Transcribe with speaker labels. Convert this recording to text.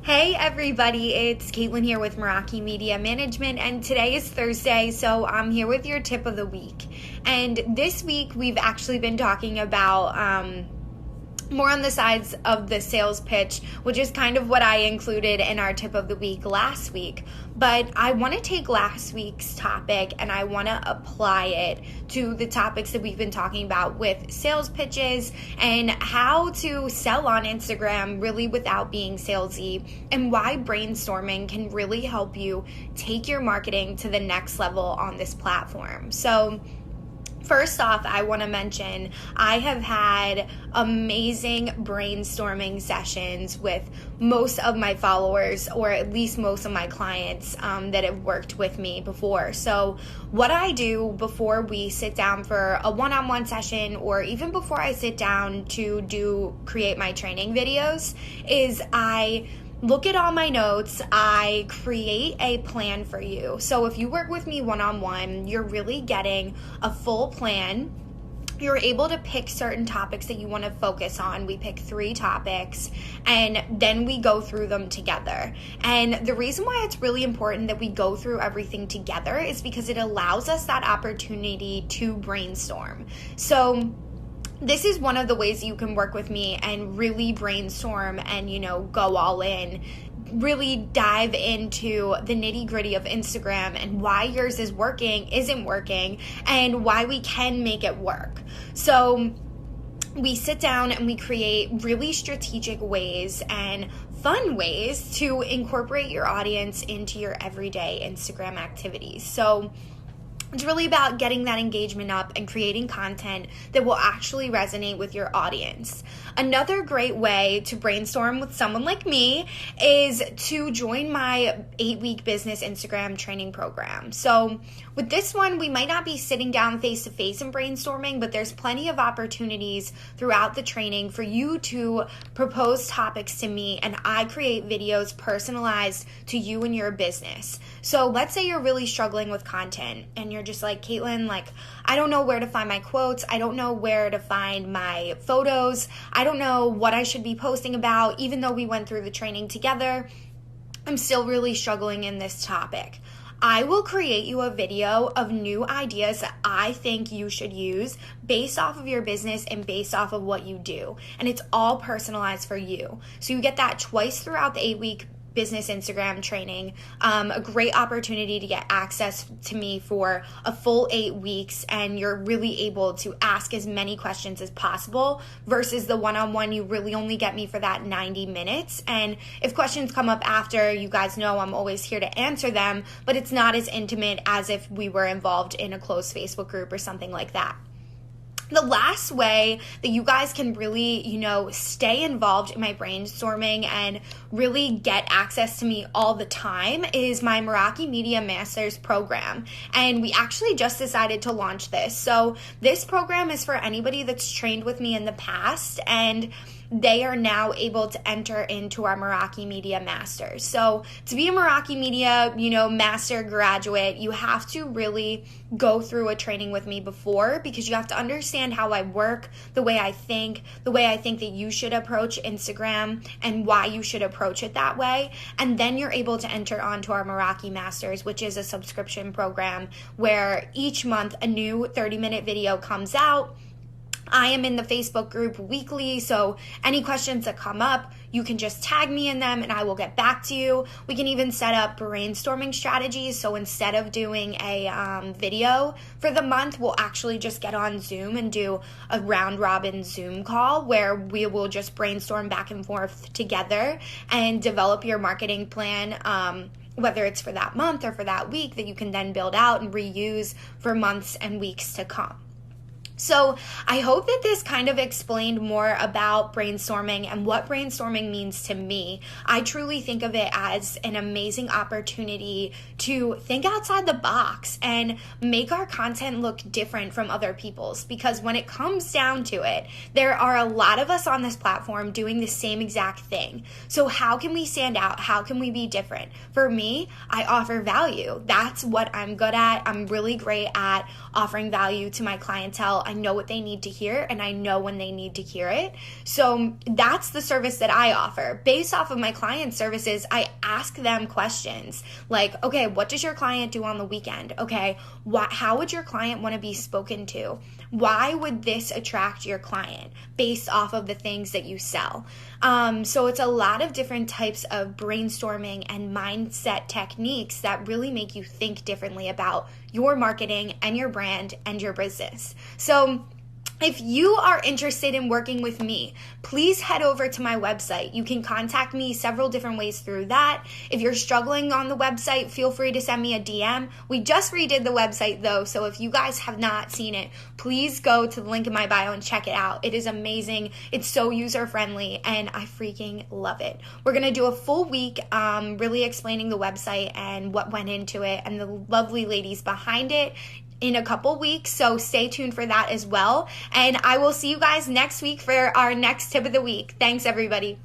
Speaker 1: Hey everybody, it's Caitlin here with Meraki Media Management, and today is Thursday, so I'm here with your tip of the week. And this week we've actually been talking about more on the sides of the sales pitch, which is kind of what I included in our tip of the week last week. But I want to take last week's topic and I want to apply it to the topics that we've been talking about with sales pitches and how to sell on Instagram really without being salesy, and why brainstorming can really help you take your marketing to the next level on this platform. So first off, I want to mention I have had amazing brainstorming sessions with most of my followers, or at least most of my clients that have worked with me before. So what I do before we sit down for a one-on-one session, or even before I sit down to create my training videos, is I look at all my notes, I create a plan for you. So if you work with me one-on-one, you're really getting a full plan. You're able to pick certain topics that you want to focus on. We pick 3 topics and then we go through them together. And the reason why it's really important that we go through everything together is because it allows us that opportunity to brainstorm. So this is one of the ways you can work with me and really brainstorm and, go all in, really dive into the nitty-gritty of Instagram and why yours isn't working, and why we can make it work. So we sit down and we create really strategic ways and fun ways to incorporate your audience into your everyday Instagram activities. So it's really about getting that engagement up and creating content that will actually resonate with your audience. Another great way to brainstorm with someone like me is to join my 8-week business Instagram training program. So with this one, we might not be sitting down face-to-face and brainstorming, but there's plenty of opportunities throughout the training for you to propose topics to me, and I create videos personalized to you and your business. So let's say you're really struggling with content and you're just like, Caitlin, I don't know where to find my quotes. I don't know where to find my photos. I don't know what I should be posting about. Even though we went through the training together, I'm still really struggling in this topic. I will create you a video of new ideas that I think you should use based off of your business and based off of what you do. And it's all personalized for you. So you get that twice throughout the 8-week business Instagram training, a great opportunity to get access to me for a full 8 weeks, and you're really able to ask as many questions as possible versus the one-on-one. You really only get me for that 90 minutes, and if questions come up after, you guys know I'm always here to answer them, but it's not as intimate as if we were involved in a closed Facebook group or something like that. The last way that you guys can really, stay involved in my brainstorming and really get access to me all the time is my Meraki Media Masters program. And we actually just decided to launch this. So this program is for anybody that's trained with me in the past, and they are now able to enter into our Meraki Media Masters. So to be a Meraki Media, Master graduate, you have to really go through a training with me before, because you have to understand how I work, the way I think that you should approach Instagram and why you should approach it that way. And then you're able to enter onto our Meraki Masters, which is a subscription program where each month a new 30-minute video comes out. I am in the Facebook group weekly, so any questions that come up, you can just tag me in them and I will get back to you. We can even set up brainstorming strategies. So instead of doing a video for the month, we'll actually just get on Zoom and do a round robin Zoom call where we will just brainstorm back and forth together and develop your marketing plan, whether it's for that month or for that week, that you can then build out and reuse for months and weeks to come. So I hope that this kind of explained more about brainstorming and what brainstorming means to me. I truly think of it as an amazing opportunity to think outside the box and make our content look different from other people's, because when it comes down to it, there are a lot of us on this platform doing the same exact thing. So how can we stand out? How can we be different? For me, I offer value. That's what I'm good at. I'm really great at offering value to my clientele. I know what they need to hear, and I know when they need to hear it. So that's the service that I offer. Based off of my client services, I ask them questions like, okay, what does your client do on the weekend? Okay, how would your client want to be spoken to? Why would this attract your client based off of the things that you sell? So it's a lot of different types of brainstorming and mindset techniques that really make you think differently about your marketing and your brand and your business. So if you are interested in working with me, please head over to my website. You can contact me several different ways through that. If you're struggling on the website, feel free to send me a DM. We just redid the website though, so if you guys have not seen it, please go to the link in my bio and check it out. It is amazing. It's so user-friendly, and I freaking love it. We're going to do a full week really explaining the website and what went into it and the lovely ladies behind it in a couple weeks, so stay tuned for that as well. And I will see you guys next week for our next tip of the week. Thanks, everybody.